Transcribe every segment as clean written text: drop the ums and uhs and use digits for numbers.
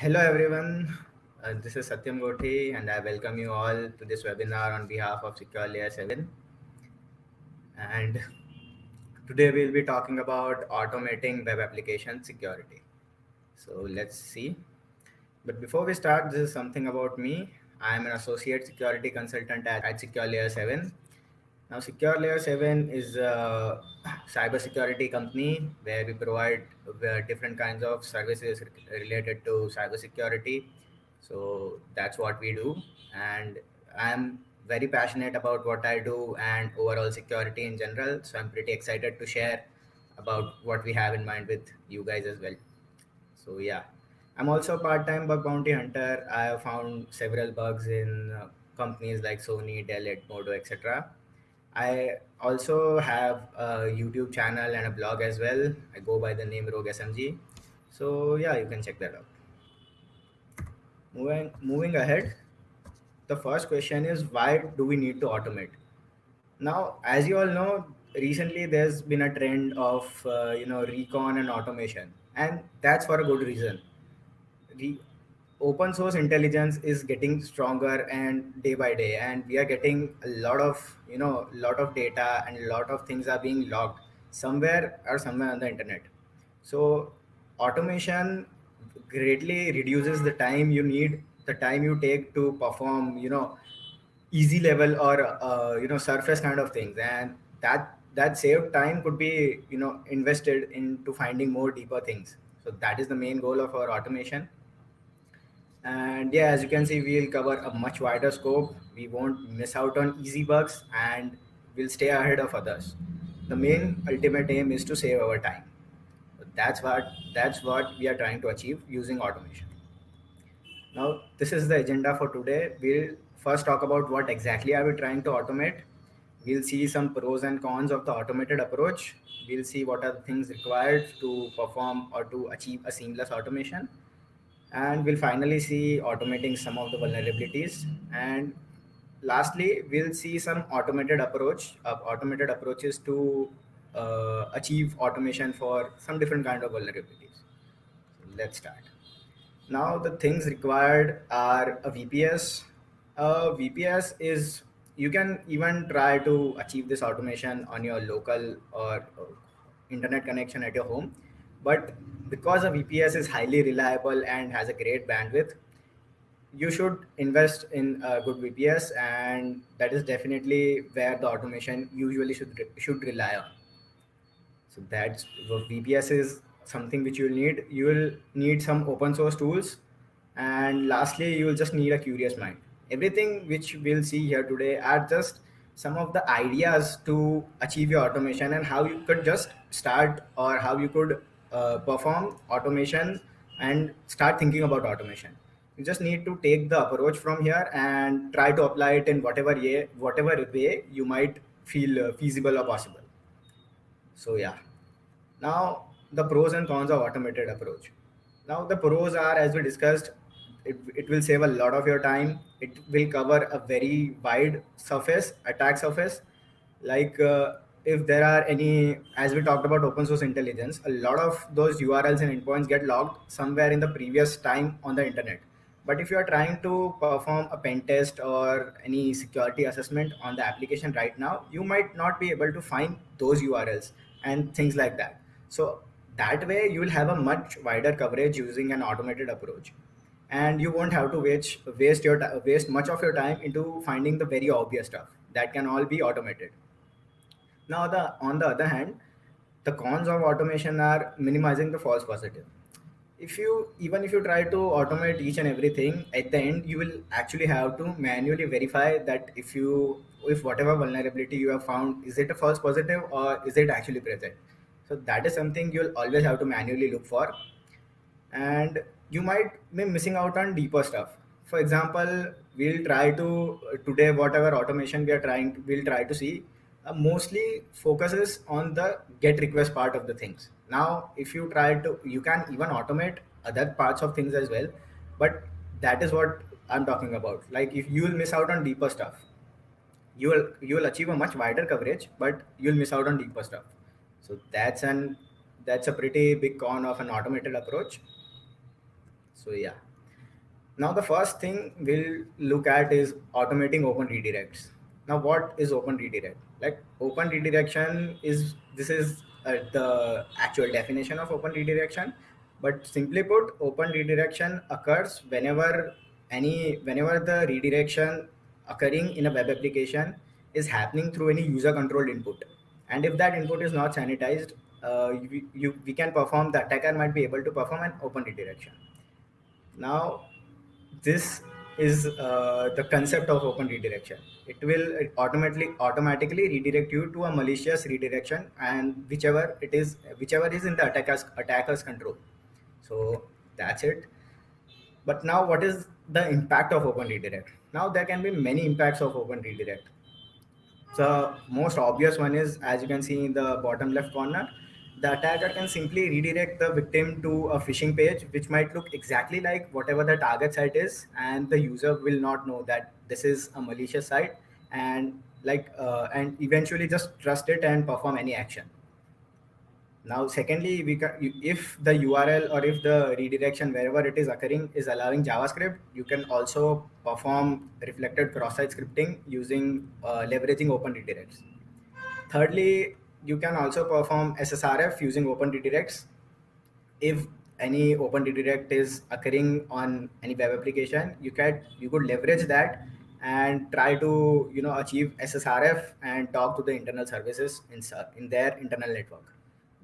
Hello everyone, this is Satyam Gothi and I welcome you all to this webinar on behalf of Secure Layer 7. And today we'll be talking about automating web application security. So let's see. But before we start, this is something about me. I am an associate security consultant at Secure Layer 7. Now, Secure Layer 7 is a cybersecurity company where we provide different kinds of services related to cybersecurity. So that's what we do. And I'm very passionate about what I do and overall security in general. So I'm pretty excited to share about what we have in mind with you guys as well. So yeah, I'm also a part-time bug bounty hunter. I have found several bugs in companies like Sony, Dell, Edmodo, etc. I also have a YouTube channel and a blog as well. I go by the name Rogue SMG. So yeah, you can check that out. Moving ahead, the first question is why do we need to automate? Now, as you all know, recently there's been a trend of recon and automation, and that's for a good reason. The open source intelligence is getting stronger and day by day, and we are getting a lot of lot of data and a lot of things are being logged somewhere on the internet. So automation greatly reduces the time you take to perform easy level or surface kind of things, and that saved time could be invested into finding more deeper things. So that is the main goal of our automation. And yeah, as you can see, we'll cover a much wider scope. We won't miss out on easy bugs and we'll stay ahead of others. The main ultimate aim is to save our time. That's what we are trying to achieve using automation. Now, this is the agenda for today. We'll first talk about what exactly are we trying to automate. We'll see some pros and cons of the automated approach. We'll see what are the things required to perform or to achieve a seamless automation. And we'll finally see automating some of the vulnerabilities. And lastly, we'll see some automated approaches to achieve automation for some different kind of vulnerabilities. So let's start. Now the things required are a VPS. A VPS is, you can even try to achieve this automation on your local or internet connection at your home. But because a VPS is highly reliable and has a great bandwidth, you should invest in a good VPS, and that is definitely where the automation usually should rely on. So that's what VPS is something which you'll need. You will need some open source tools. And lastly, you will just need a curious mind. Everything which we'll see here today are just some of the ideas to achieve your automation and how you could just start or how you could perform automation and start thinking about automation. You just need to take the approach from here and try to apply it in whatever way you might feel feasible or possible. So yeah. Now the pros and cons of automated approach. Now the pros are, as we discussed, it will save a lot of your time. It will cover a very wide surface, attack surface. Like if there are any, as we talked about open source intelligence, a lot of those URLs and endpoints get logged somewhere in the previous time on the internet. But if you are trying to perform a pen test or any security assessment on the application right now, you might not be able to find those URLs and things like that. So that way you will have a much wider coverage using an automated approach, and you won't have to waste much of your time into finding the very obvious stuff that can all be automated. Now, on the other hand, the cons of automation are minimizing the false positive. If you try to automate each and everything, at the end you will actually have to manually verify that if whatever vulnerability you have found, is it a false positive or is it actually present. So that is something you'll always have to manually look for, and you might be missing out on deeper stuff. For example, we'll try to today whatever automation we'll try to see mostly focuses on the get request part of the things. Now if you try to, you can even automate other parts of things as well, but that is what I'm talking about. Like if you will miss out on deeper stuff, you will achieve a much wider coverage, but you'll miss out on deeper stuff. So that's a pretty big con of an automated approach. So yeah. Now the first thing we'll look at is automating open redirects. Now what is open redirect? Like open redirection is, this is the actual definition of open redirection, but simply put, open redirection occurs whenever the redirection occurring in a web application is happening through any user controlled input, and if that input is not sanitized, we can perform, the attacker might be able to perform an open redirection. Now this is the concept of open redirection. It will automatically redirect you to a malicious redirection, and whichever is in the attacker's control. So that's it. But now what is the impact of open redirect? Now there can be many impacts of open redirect. The most obvious one is, as you can see in the bottom left corner, the attacker can simply redirect the victim to a phishing page, which might look exactly like whatever the target site is, and the user will not know that this is a malicious site, and and eventually just trust it and perform any action. Now, secondly, if the URL or if the redirection wherever it is occurring is allowing JavaScript, you can also perform reflected cross-site scripting using leveraging open redirects. Thirdly, you can also perform SSRF using open redirects. If any open redirect is occurring on any web application, you could leverage that and try to achieve SSRF and talk to the internal services in their internal network.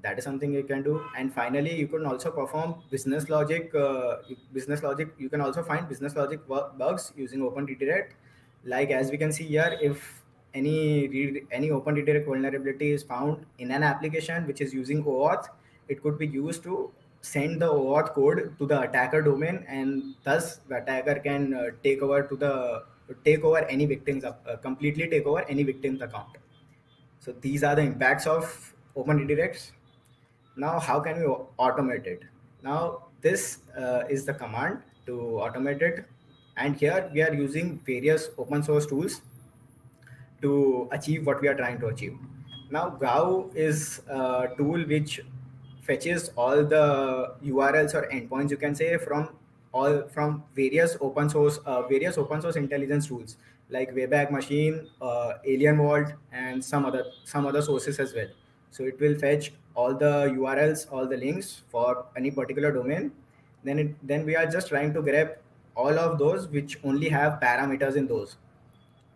That is something you can do. And finally, you can also perform business logic. You can also find business logic bugs using open redirect. Like as we can see here, if any open redirect vulnerability is found in an application which is using OAuth, it could be used to send the OAuth code to the attacker domain, and thus the attacker can completely take over any victim's account. So these are the impacts of open redirects. Now, how can we automate it? Now, this is the command to automate it. And here we are using various open source tools to achieve what we are trying to achieve. Now, Gao is a tool which fetches all the URLs or endpoints, you can say, from various open source intelligence tools like Wayback Machine, Alien Vault, and some other sources as well. So it will fetch all the URLs, all the links for any particular domain. Then we are just trying to grab all of those which only have parameters in those.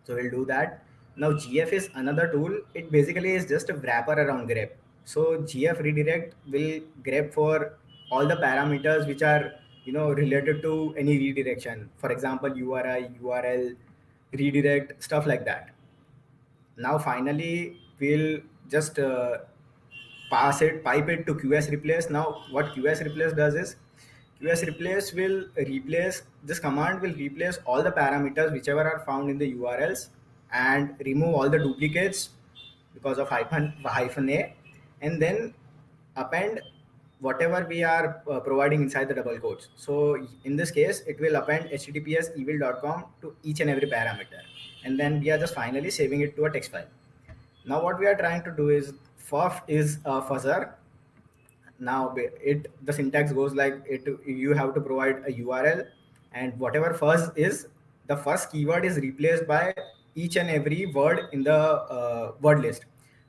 So we'll do that. Now GF is another tool. It basically is just a wrapper around grep. So GF redirect will grep for all the parameters which are related to any redirection. For example, URI, URL, redirect, stuff like that. Now finally, we'll just pipe it to QS replace. Now what QS replace does is, QS replace will replace, this command will replace all the parameters whichever are found in the URLs and remove all the duplicates because of hyphen A, and then append whatever we are providing inside the double quotes. So in this case, it will append https evil.com to each and every parameter, and then we are just finally saving it to a text file. Now what we are trying to do is, FUF is a fuzzer. Now the syntax goes like it. You have to provide a URL, and whatever fuzz is, the first keyword is replaced by each and every word in the word list.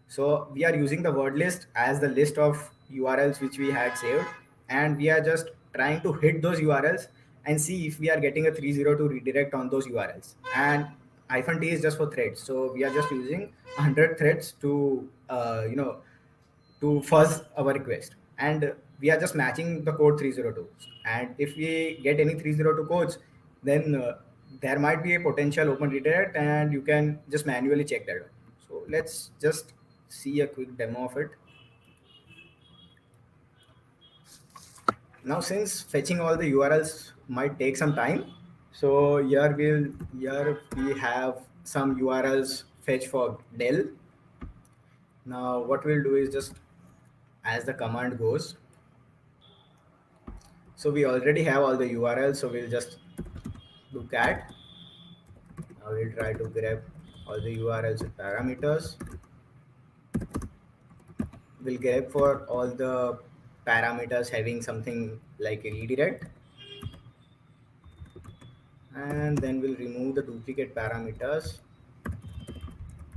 So we are using the word list as the list of URLs which we had saved, and we are just trying to hit those URLs and see if we are getting a 302 redirect on those URLs. And -T is just for threads, so we are just using 100 threads to to fuzz our request, and we are just matching the code 302. And if we get any 302 codes, then there might be a potential open redirect, and you can just manually check that. So let's just see a quick demo of it. Now, since fetching all the URLs might take some time, so here we have some URLs fetch for Dell. Now what we'll do is just, as the command goes, so we already have all the URLs, so we'll just do cat. Now we'll try to grab all the URLs with parameters. We'll grab for all the parameters having something like a redirect. and then we'll remove the duplicate parameters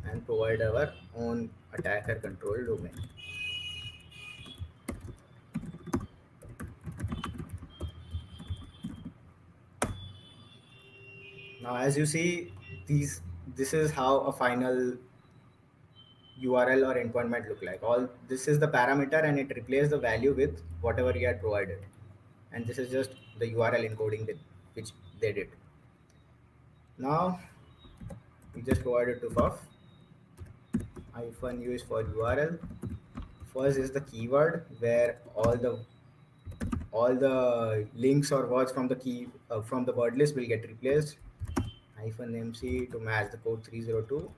and provide our own attacker control domain. Now, as you see, this is how a final URL or endpoint might look like. All this is the parameter, and it replaces the value with whatever you had provided. And this is just the URL encoding which they did. Now, we just provided to FUF. -u is for URL. First is the keyword where all the links or words from the from the word list will get replaced. -mc to match the code 302.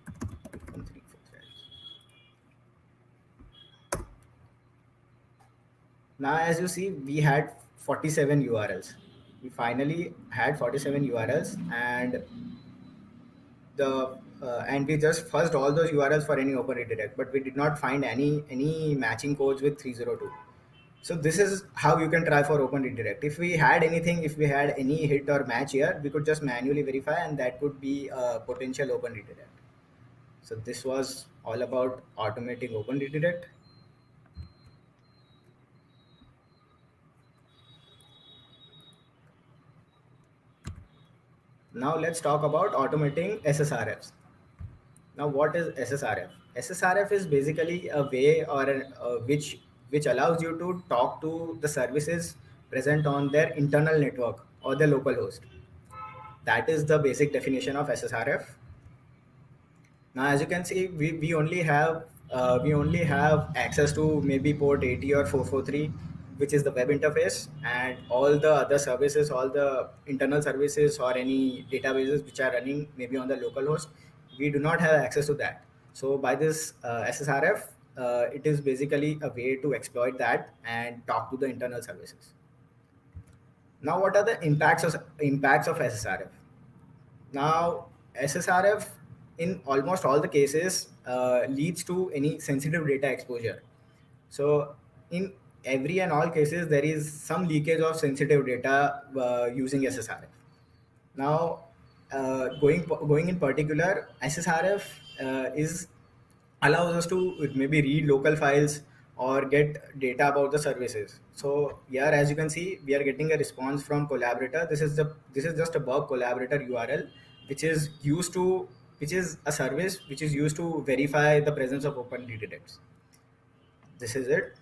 Now, as you see, we had 47 URLs. We finally had 47 URLs, and we just fuzzed all those URLs for any open redirect, but we did not find any matching codes with 302. So this is how you can try for open redirect. If we had any hit or match here, we could just manually verify, and that could be a potential open redirect. So this was all about automating open redirect. Now let's talk about automating SSRFs. Now, what is SSRF? SSRF is basically a way which allows you to talk to the services present on their internal network or their local host. That is the basic definition of SSRF. Now, as you can see, we only have access to maybe port 80 or 443, which is the web interface, and all the other services, all the internal services or any databases which are running maybe on the local host, we do not have access to that. So by this SSRF, it is basically a way to exploit that and talk to the internal services. Now, what are the impacts of SSRF? Now, SSRF in almost all the cases leads to any sensitive data exposure. So in every and all cases, there is some leakage of sensitive data using SSRF. Now, going in particular, SSRF allows us to maybe read local files or get data about the services. So here, as you can see, we are getting a response from collaborator. This is just a Burp collaborator URL, which is a service which is used to verify the presence of open redirects. This is it.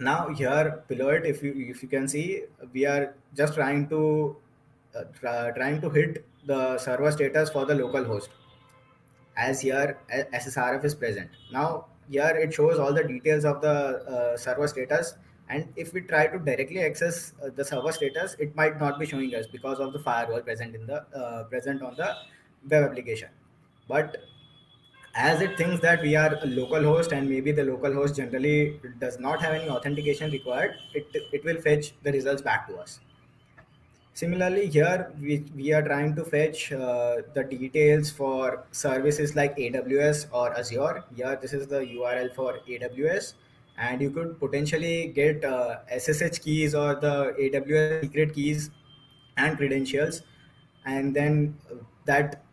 Now here below it, if you can see, we are just trying to hit the server status for the local host, as here SSRF is present. Now here it shows all the details of the server status, and if we try to directly access the server status, it might not be showing us because of the firewall present on the web application. But as it thinks that we are a local host and maybe the local host generally does not have any authentication required, it will fetch the results back to us. Similarly, here we are trying to fetch the details for services like AWS or Azure. Here, this is the URL for AWS, and you could potentially get SSH keys or the AWS secret keys and credentials, and then that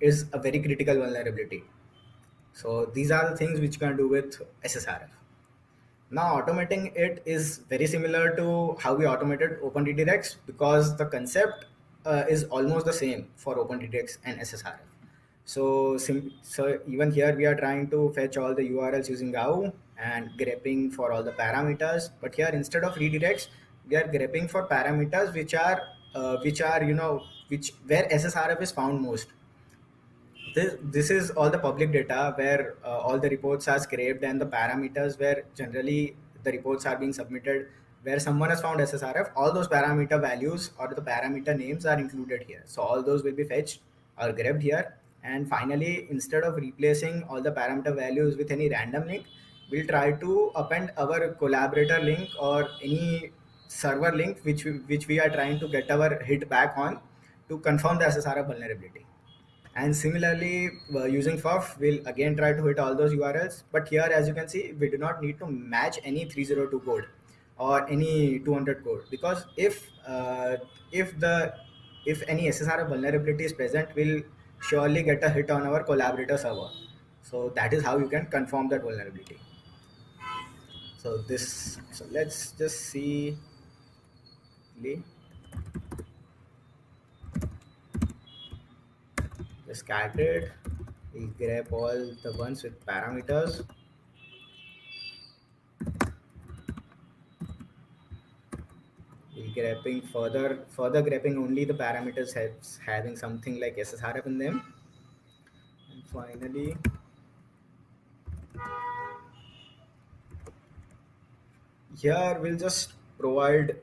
is a very critical vulnerability. So these are the things which you can do with SSRF. Now, automating it is very similar to how we automated open redirects, because the concept is almost the same for open redirects and SSRF. So even here we are trying to fetch all the URLs using GAU and grepping for all the parameters. But here, instead of redirects, we are grepping for parameters which are where SSRF is found most. This is all the public data where all the reports are scraped, and the parameters where generally the reports are being submitted, where someone has found SSRF, all those parameter values or the parameter names are included here. So all those will be fetched or grabbed here. And finally, instead of replacing all the parameter values with any random link, we'll try to append our collaborator link or any server link which we are trying to get our hit back on to confirm the SSRF vulnerability. And similarly, using FUF, we'll again try to hit all those URLs. But here, as you can see, we do not need to match any 302 code. or any 200 code, because if the if any SSRF vulnerability is present, we'll surely get a hit on our collaborator server. So that is how you can confirm that vulnerability. So let's just see. Just cat it. We'll grab all the ones with parameters. We'll further grabbing only the parameters having something like SSRF in them. And finally, here we'll just provide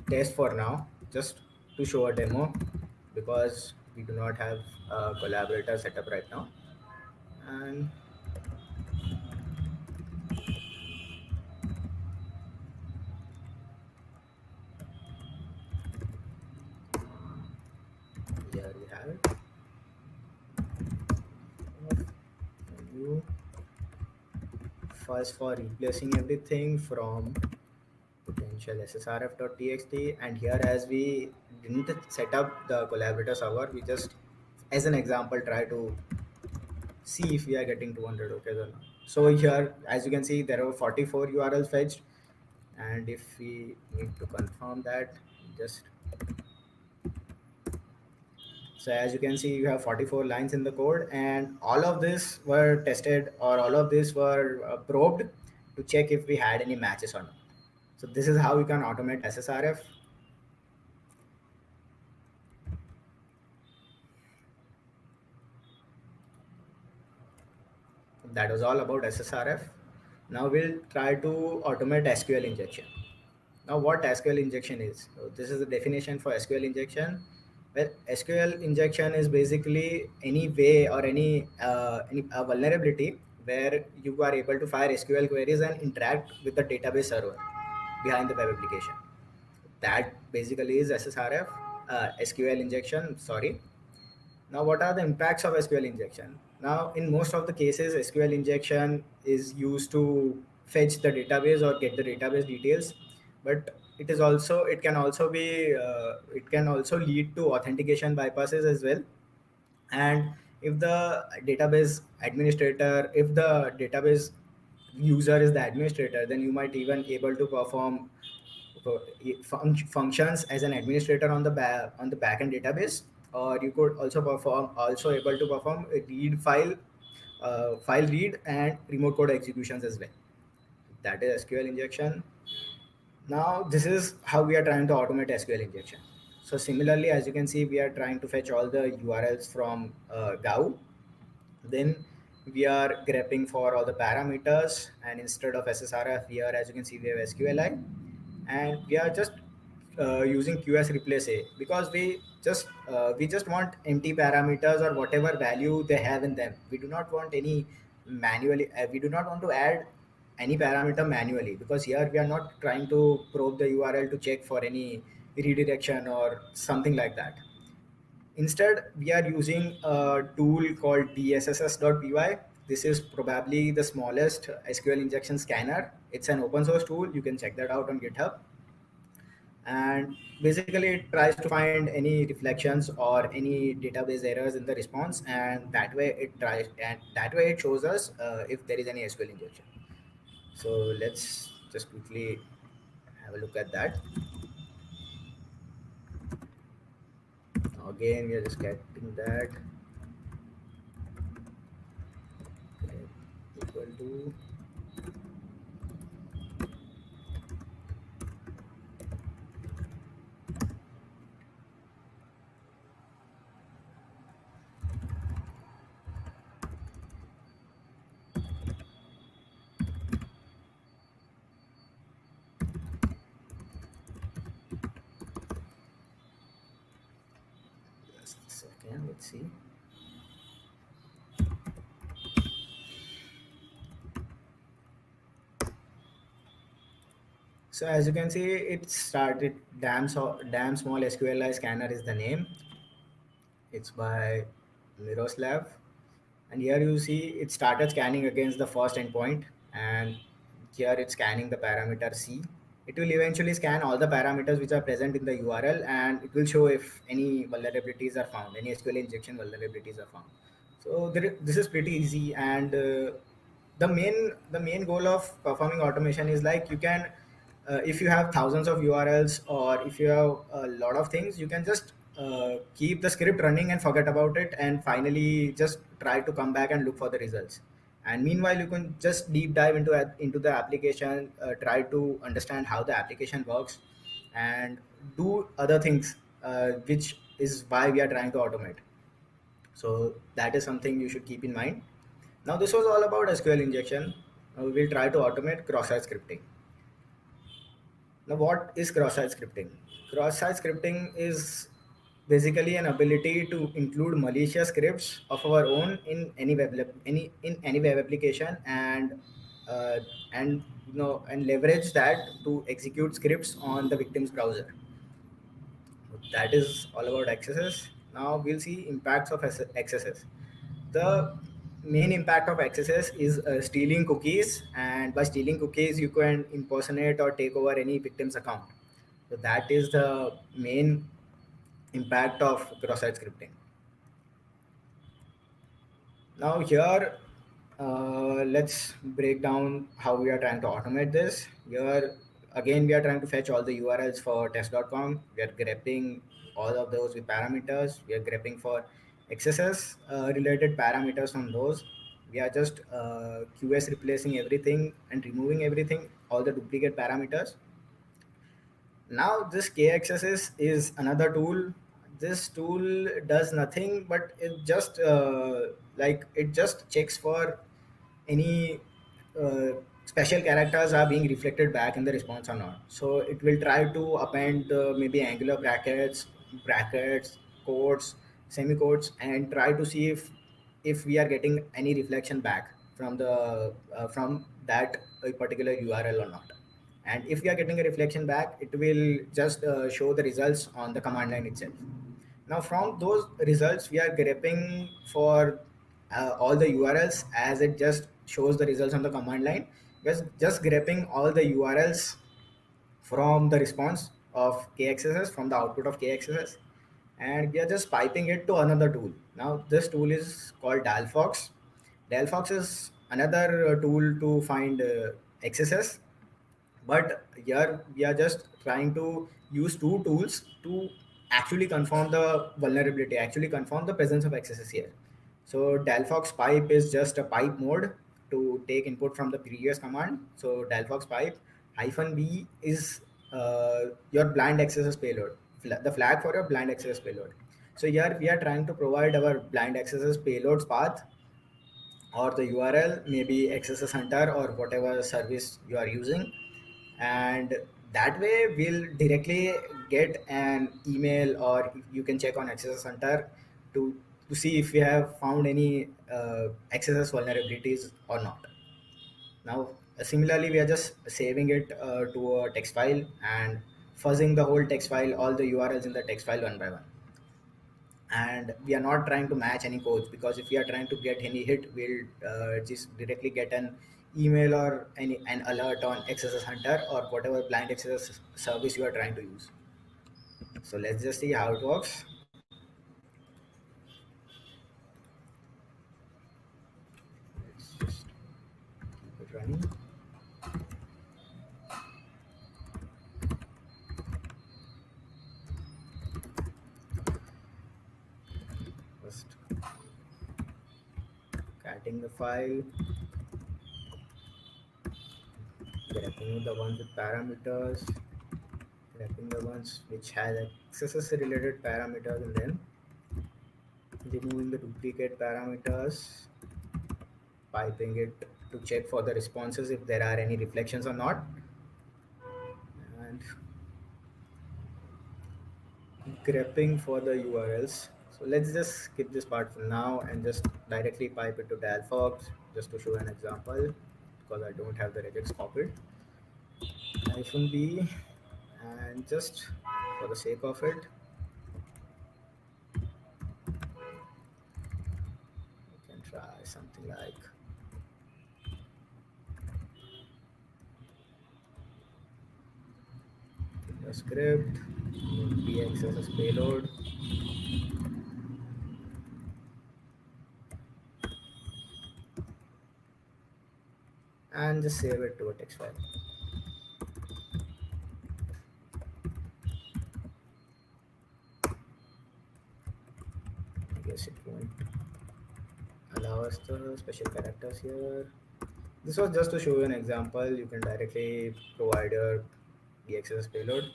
test for now, just to show a demo, because we do not have a collaborator setup right now. And here we have it. Menu. First, for replacing everything from potential ssrf.txt, and here, as we didn't set up the collaborator server, we just, as an example, try to see if we are getting 200 okay or not. So here, as you can see, there are 44 URLs fetched, and if we need to confirm that, just, so as you can see, you have 44 lines in the code, and all of this were tested, or all of this were probed to check if we had any matches or not. So this is how you can automate SSRF. That was all about SSRF. Now we'll try to automate SQL injection. Now what SQL injection is? So this is the definition for SQL injection. Well, SQL injection is basically any way or any vulnerability where you are able to fire SQL queries and interact with the database server behind the web application. That basically is SSRF, SQL injection. Sorry. Now, what are the impacts of SQL injection? Now, in most of the cases, SQL injection is used to fetch the database or get the database details, but it can also lead to authentication bypasses as well. And if the database user is the administrator, then you might even able to perform functions as an administrator on the backend database, or you could also able to perform a file read and remote code executions as well. That is SQL injection. Now this is how we are trying to automate SQL injection. So similarly, as you can see, we are trying to fetch all the URLs from GAU. Then we are grepping for all the parameters, and instead of SSRF here, as you can see, we have SQLi, and we are just using QS replace A, because we just want empty parameters or whatever value they have in them. We do not want any manually. We do not want to add any parameter manually, because here we are not trying to probe the URL to check for any redirection or something like that. Instead, we are using a tool called dsss.py. This is probably the smallest SQL injection scanner. It's an open source tool. You can check that out on GitHub. And basically, it tries to find any reflections or any database errors in the response, and that way it shows us if there is any SQL injection. So let's just quickly have a look at that. Again, we are just getting that. Okay, equal to just a second. Let's see. So as you can see, it started damn small SQLi scanner is the name. It's by Miroslav, and here you see it started scanning against the first endpoint, and here it's scanning the parameter C. it will eventually scan all the parameters which are present in the URL, and it will show if any vulnerabilities are found, any SQL injection vulnerabilities are found. So this is pretty easy, and the main goal of performing automation is like you can, if you have thousands of URLs or if you have a lot of things, you can just keep the script running and forget about it, and finally just try to come back and look for the results. And meanwhile, you can just deep dive into the application, try to understand how the application works, and do other things, which is why we are trying to automate. So that is something you should keep in mind. Now this was all about SQL injection. Now we will try to automate cross-site scripting. Now what is cross-site scripting? Cross-site scripting is basically an ability to include malicious scripts of our own in any web application, uh, and leverage that to execute scripts on the victim's browser. That is all about XSS. Now we'll see impacts of XSS. The main impact of XSS is stealing cookies, and by stealing cookies, you can impersonate or take over any victim's account. So that is the main impact of cross-site scripting. Now here, let's break down how we are trying to automate this. Here, again, we are trying to fetch all the URLs for test.com. We are grepping all of those with parameters. We are grepping for XSS related parameters from those. We are just QS replacing everything and removing everything, all the duplicate parameters. Now this KXSS is another tool. This tool does nothing, but it just it just checks for any special characters are being reflected back in the response or not. So it will try to append maybe angular brackets, quotes, semiquotes, and try to see if we are getting any reflection back from the from that particular URL or not. And if we are getting a reflection back, it will just show the results on the command line itself. Now from those results, we are grepping for all the URLs as it just shows the results on the command line. Just grepping all the URLs from the response of KXSS, from the output of KXSS, and we are just piping it to another tool. Now this tool is called Dalfox. Dalfox is another tool to find XSS, but here we are just trying to use two tools to actually confirm the vulnerability, actually confirm the presence of XSS here. So Dalfox pipe is just a pipe mode to take input from the previous command. So Dalfox pipe -b is your blind XSS payload, the flag for your blind XSS payload. So here we are trying to provide our blind XSS payloads path or the URL, maybe XSS Hunter or whatever service you are using, and that way we'll directly get an email, or you can check on XSS Hunter to see if we have found any XSS vulnerabilities or not. Now similarly, we are just saving it to a text file and fuzzing the whole text file, all the URLs in the text file one by one. And we are not trying to match any codes, because if we are trying to get any hit, we'll just directly get an email or an alert on XSS Hunter or whatever blind XSS service you are trying to use. So let's just see how it works. Let's just keep it running. First catting the file, grabbing the ones with parameters, grabbing the ones which has XSS related parameters, and then removing the duplicate parameters, piping it to check for the responses if there are any reflections or not, and grepping for the URLs. So let's just skip this part for now and just directly pipe it to Dalfox just to show an example, because I don't have the regex copied. -b, and just for the sake of it, we can try something like the script, pxss payload, and just save it to a text file. I guess it won't allow us the special characters here. This was just to show you an example. You can directly provide your DXSS payload.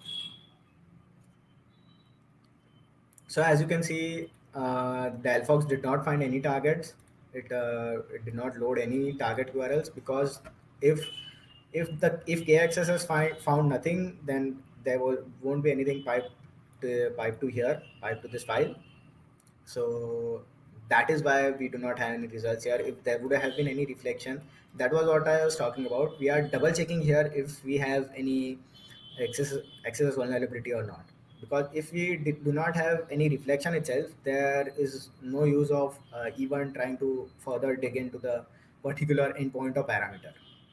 So as you can see, Dialfox did not find any targets. It did not load any target URLs because if if KXSS found nothing, then there won't be anything piped to here, piped to this file. So that is why we do not have any results here. If there would have been any reflection, that was what I was talking about. We are double checking here if we have any access access vulnerability or not. Because if we do not have any reflection itself, there is no use of even trying to further dig into the particular endpoint or parameter.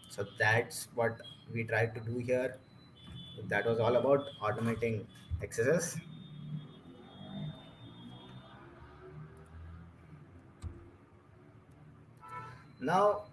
So that's what we tried to do here. That was all about automating accesses. Now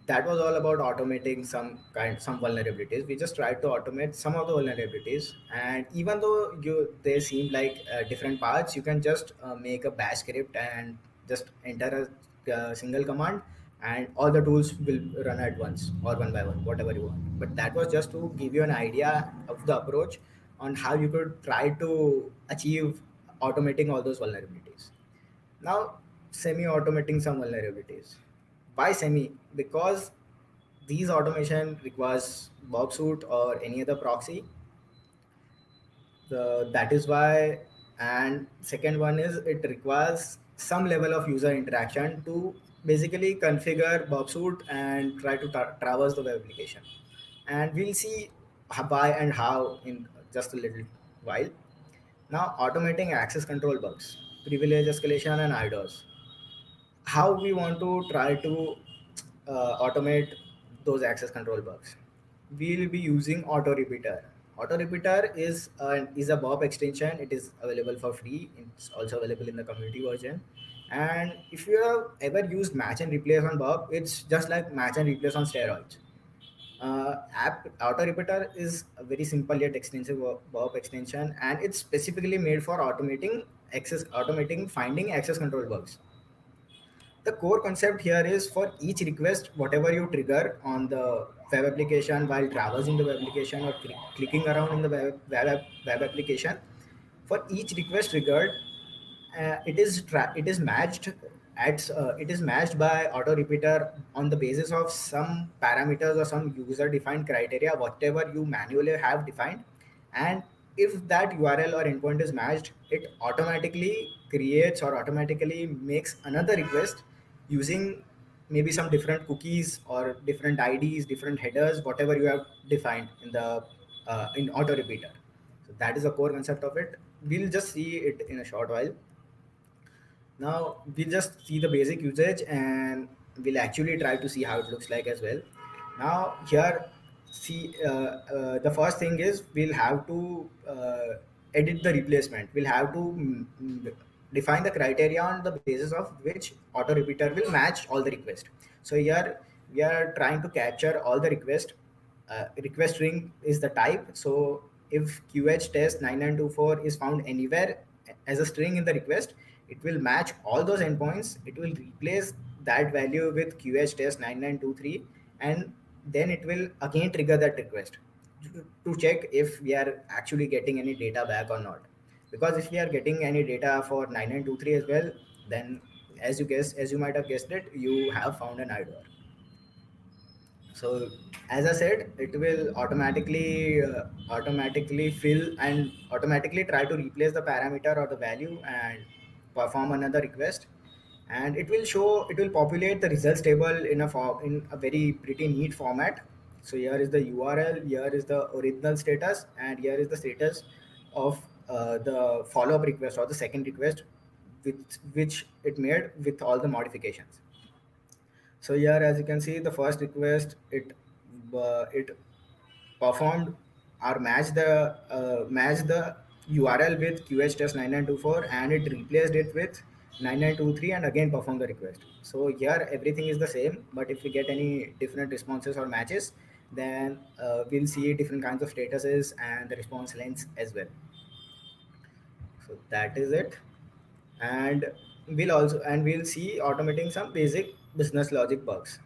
that was all about automating some vulnerabilities. We just tried to automate some of the vulnerabilities, and even though they seem like different parts, you can just make a bash script and just enter a single command, and all the tools will run at once or one by one, whatever you want. But that was just to give you an idea of the approach on how you could try to achieve automating all those vulnerabilities. Now, semi-automating some vulnerabilities. Why semi? Because these automation requires Bob suit or any other proxy. That is why. And second one is it requires some level of user interaction to basically configure Bob suit and try to traverse the web application. And we'll see why and how in just a little while. Now, automating access control bugs, privilege escalation, and IDOS. How we want to try to automate those access control bugs. We'll be using auto repeater. Auto repeater is a Bob extension. It is available for free. It's also available in the community version. And if you have ever used match and replace on Bob, it's just like match and replace on steroids. App auto repeater is a very simple yet extensive Bob extension, and it's specifically made for automating finding access control bugs. The core concept here is for each request, whatever you trigger on the web application while traversing the web application or clicking around in the web application, for each request triggered, it is matched it is matched by auto repeater on the basis of some parameters or some user defined criteria, whatever you manually have defined. And if that URL or endpoint is matched, it automatically creates or automatically makes another request using maybe some different cookies or different IDs, different headers, whatever you have defined in auto repeater. So that is the core concept of it. We'll just see it in a short while. Now we'll just see the basic usage, and we'll actually try to see how it looks like as well. Now here, see, the first thing is we'll have to edit the replacement. We'll have to define the criteria on the basis of which auto repeater will match all the requests. So here we are trying to capture all the request. Request string is the type. So if QH test 9924 is found anywhere as a string in the request, it will match all those endpoints. It will replace that value with QH test 9923, and then it will again trigger that request to check if we are actually getting any data back or not. Because if we are getting any data for 9923 as well, then as you might have guessed it, you have found an IDOR. So as I said, it will automatically fill and automatically try to replace the parameter or the value and perform another request. And it will populate the results table in a very pretty neat format. So here is the URL, here is the original status, and here is the status of the follow-up request or the second request, which it made with all the modifications. So here, as you can see, the first request it performed or match the URL with QH-9924 and it replaced it with 9923 and again perform the request. So here everything is the same, but if we get any different responses or matches, then we'll see different kinds of statuses and the response lengths as well. So that is it. And we'll see automating some basic business logic bugs.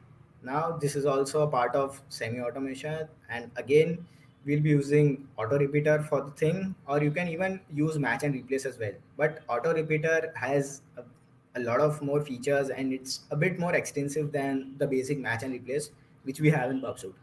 Now this is also a part of semi automation, and again we'll be using auto repeater for the thing, or you can even use match and replace as well. But auto repeater has a lot of more features and it's a bit more extensive than the basic match and replace which we have in PubSuite.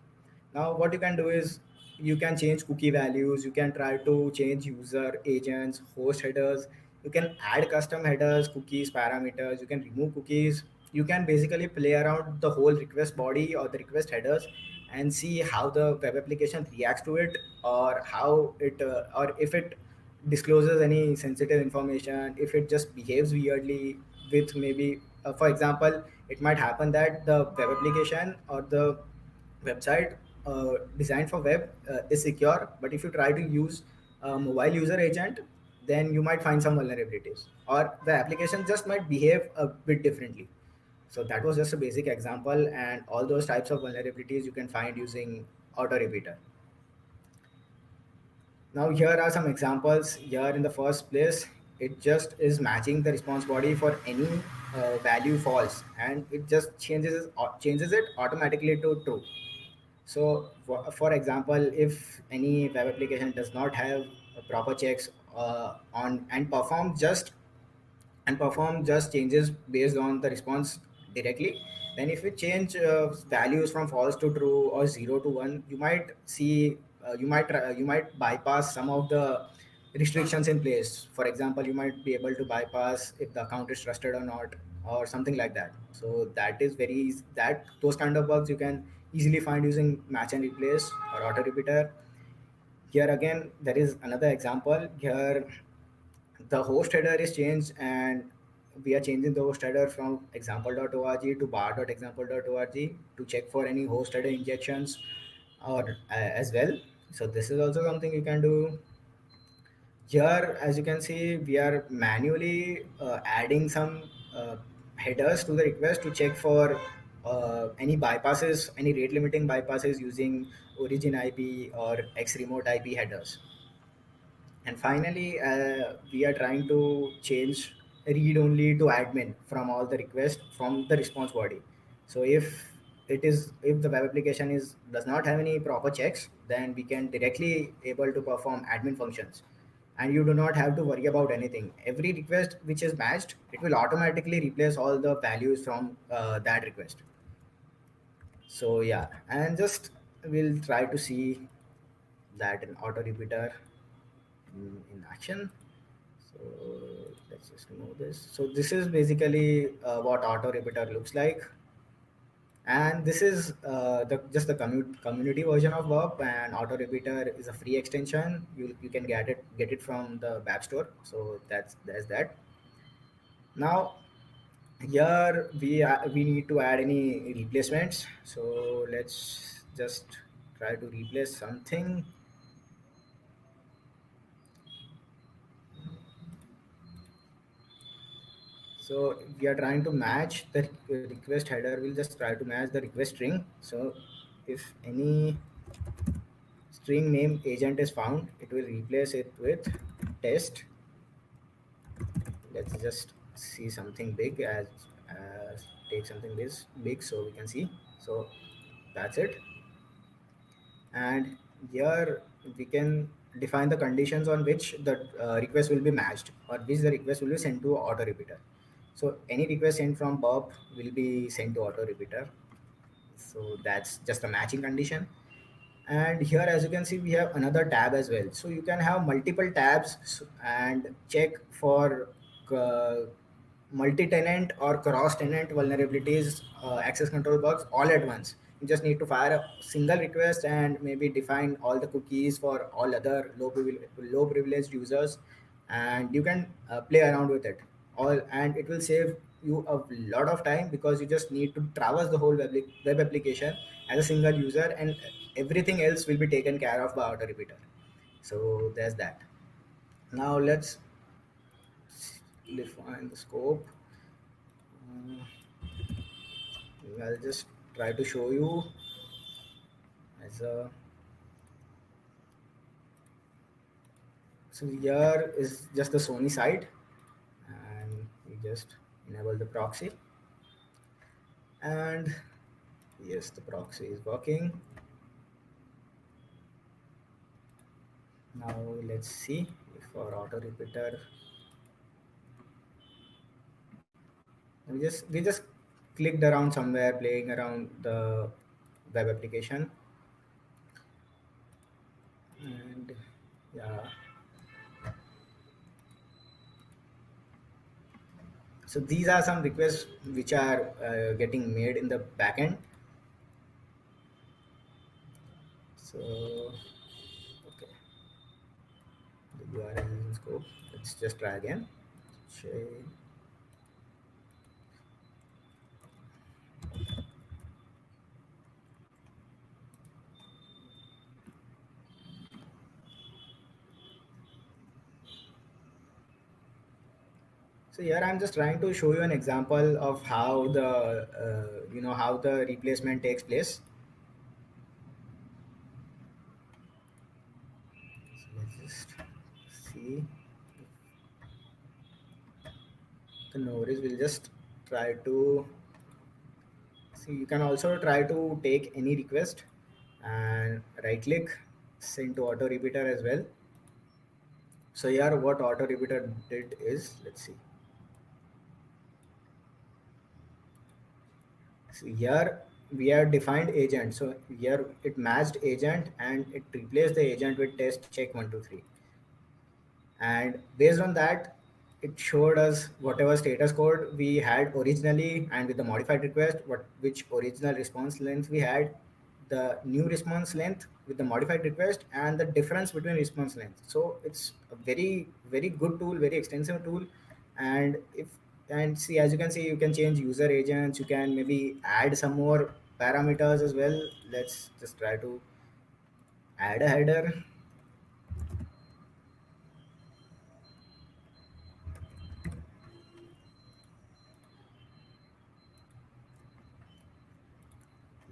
Now what you can do is you can change cookie values, you can try to change user agents, host headers, you can add custom headers, cookies, parameters, you can remove cookies, you can basically play around the whole request body or the request headers and see how the web application reacts to it, or how it or if it discloses any sensitive information, if it just behaves weirdly with maybe for example, it might happen that the web application or the website designed for web is secure, but if you try to use a mobile user agent, then you might find some vulnerabilities, or the application just might behave a bit differently. So that was just a basic example, and all those types of vulnerabilities you can find using auto repeater. Now here are some examples. Here in the first place, it just is matching the response body for any value false, and it just changes it automatically to true. So, for example, if any web application does not have proper checks on and perform just changes based on the response directly, then if we change values from false to true or 0 to 1, you might see you might bypass some of the restrictions in place. For example, you might be able to bypass if the account is trusted or not, or something like that. So that is that those kind of bugs you can easily find using match and replace or auto repeater. Here again, there is another example. Here the host header is changed, and we are changing the host header from example.org to bar.example.org to check for any host header injections or as well. So this is also something you can do. Here, as you can see, we are manually adding some headers to the request to check for any bypasses, any rate limiting bypasses using origin IP or X remote IP headers. And finally, we are trying to change read only to admin from all the requests from the response body. So if the web application is does not have any proper checks, then we can directly able to perform admin functions, and you do not have to worry about anything. Every request which is matched, it will automatically replace all the values from that request. So yeah, and just we'll try to see that in auto repeater in action. So let's just remove this. So this is basically what auto repeater looks like, and this is just the community version of Verb, and auto repeater is a free extension. You can get it from the web store. So there's that. Now here we need to add any replacements. So let's just try to replace something. So we are trying to match the request header. We'll just try to match the request string. So if any string name agent is found, it will replace it with test. Let's just see something big as take something this big so we can see. So that's it. And here we can define the conditions on which the request will be matched, or which the request will be sent to auto repeater. So any request sent from Bob will be sent to auto repeater. So that's just a matching condition. And here, as you can see, we have another tab as well. So you can have multiple tabs and check for uh, multi-tenant or cross-tenant vulnerabilities, access control bugs all at once. You just need to fire a single request and maybe define all the cookies for all other low privileged users, and you can play around with it all, and it will save you a lot of time because you just need to traverse the whole web application as a single user, and everything else will be taken care of by auto repeater. So there's that. Now let's define the scope. Uh, I'll just try to show you as a. So here is just the Sony side, and we just enable the proxy, and yes, the proxy is working. Now let's see if our auto repeater. We just clicked around somewhere, playing around the web application, and yeah. So these are some requests which are getting made in the backend. So okay, the URL is in scope. Let's just try again. Share. So here I'm just trying to show you an example of how the how the replacement takes place. So let's just see. The no worries. We'll just try to see. You can also try to take any request and right click, send to auto repeater as well. So here what auto repeater did is, let's see. So here we have defined agent. So here it matched agent and it replaced the agent with test check 123. And based on that, it showed us whatever status code we had originally, and with the modified request, which original response length we had, the new response length with the modified request, and the difference between response length. So it's a very, very good tool, very extensive tool. And see, as you can see, you can change user agents, you can maybe add some more parameters as well. Let's just try to add a header.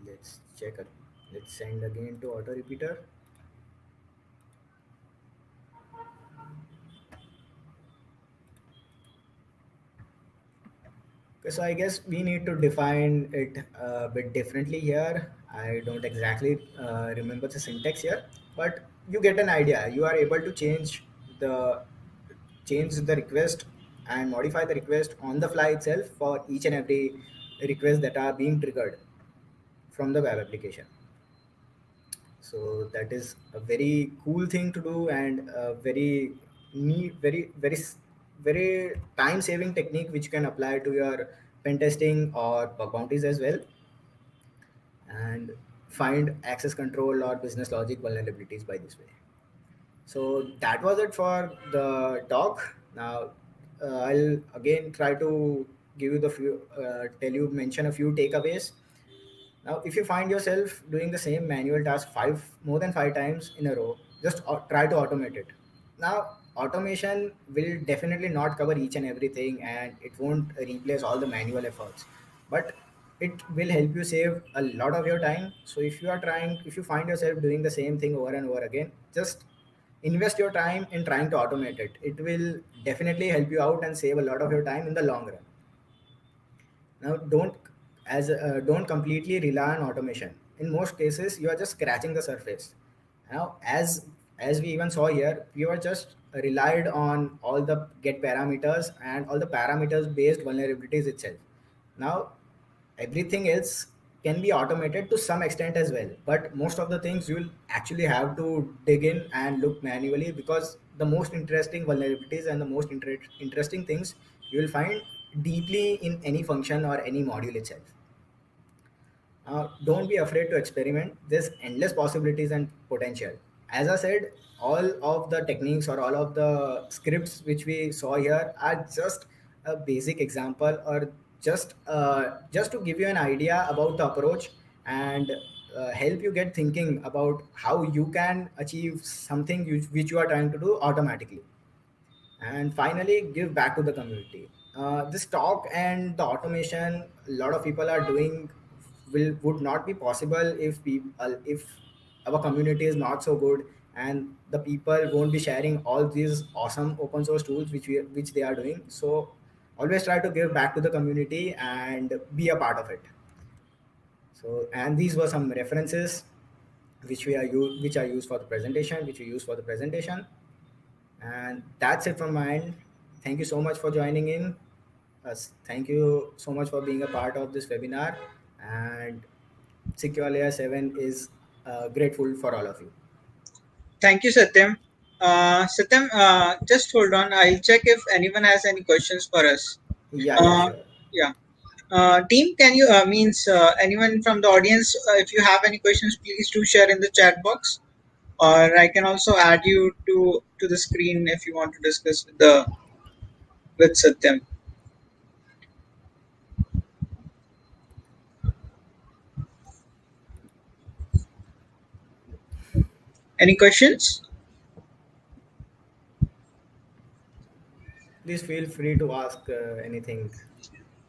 Let's check it. Let's send again to auto repeater. Okay, so I guess we need to define it a bit differently here. I don't exactly remember the syntax here, but you get an idea. You are able to the change the request and modify the request on the fly itself for each and every request that are being triggered from the web application. So that is a very cool thing to do, and a very neat, very time saving technique which you can apply to your pen testing or bug bounties as well, and find access control or business logic vulnerabilities by this way. So that was it for the talk. Now I'll again try to give you the mention a few takeaways. Now, if you find yourself doing the same manual task more than five times in a row, just try to automate it. Now, automation will definitely not cover each and everything, and it won't replace all the manual efforts, but it will help you save a lot of your time. So if you find yourself doing the same thing over and over again, just invest your time in trying to automate it. It will definitely help you out and save a lot of your time in the long run. Now, don't completely rely on automation. In most cases, you are just scratching the surface. Now, as we even saw here, we were just relied on all the get parameters and all the parameters based vulnerabilities itself. Now, everything else can be automated to some extent as well, but most of the things you'll actually have to dig in and look manually, because the most interesting vulnerabilities and the most interesting things you will find deeply in any function or any module itself. Don't be afraid to experiment. There's endless possibilities and potential. As I said, all of the techniques or all of the scripts which we saw here are just a basic example, or just to give you an idea about the approach, and help you get thinking about how you can achieve something which you are trying to do automatically. And finally, give back to the community. This talk and the automation a lot of people are doing would not be possible if our community is not so good, and the people won't be sharing all these awesome open source tools which they are doing. So always try to give back to the community and be a part of it. So, and these were some references which are used for the presentation, which we use for the presentation. And that's it from my end. Thank you so much for joining in us. Thank you so much for being a part of this webinar. And Secure Layer 7 is grateful for all of you. Thank you, Satyam. Satyam, just hold on. I'll check if anyone has any questions for us. Yeah, sure. Yeah. Team, can you anyone from the audience, if you have any questions, please do share in the chat box, or I can also add you to the screen if you want to discuss with Satyam. Any questions? Please feel free to ask anything.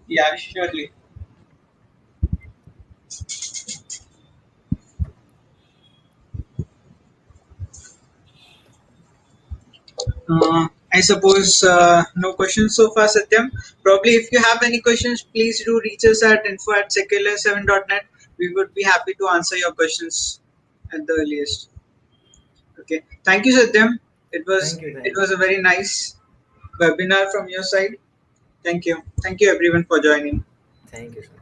Yeah, surely. I suppose no questions so far, Satyam. Probably if you have any questions, please do reach us at info@secular7.net. We would be happy to answer your questions at the earliest. Okay. Thank you, Satyam. It Thank you. was a very nice webinar from your side. Thank you. Thank you everyone for joining. Thank you so much.